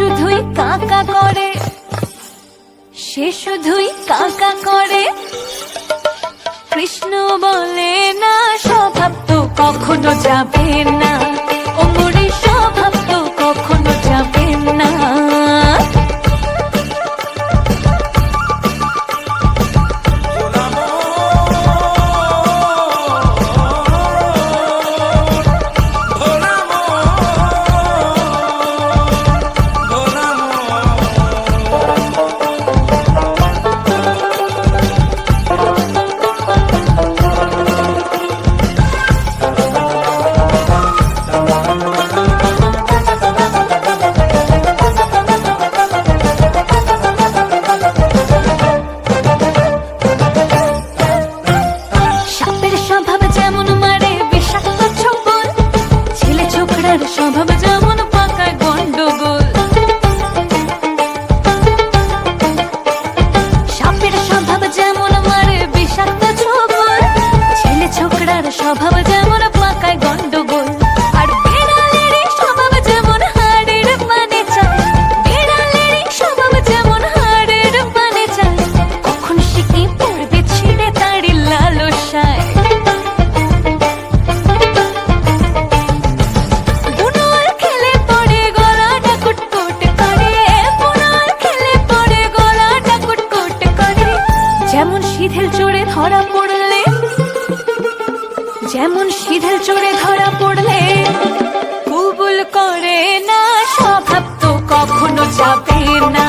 শুধুই কাকা করে, সে শুধুই কাকা করে। কৃষ্ণ বলে না স্বভাব তো কখনো যাবে না, ওমরি স্বভাব তো কখনো যাবে না। স্বভাব যেমন পাকায় গন্ডগোল, সাপের স্বভাব যেমন মারে বিষাক্ত ছোবল, ছেলে ছোকরার স্বভাব যেমন পাকায় গন্ডগোল। আর বিড়ালেরই স্বভাব যেমন হাড়ের পানে চায়, বিড়ালেরই স্বভাব যেমন হাড়ের পানে চায়, কখন সে কি পড়বে ছিঁড়ে তাড়ি লালসায়। যেমন সিধেল চড়ে ধরা পড়লে, যেমন সিধেল চড়ে ধরা পড়লে কবুল করে না, স্বভাব তো কখনো যাবে না।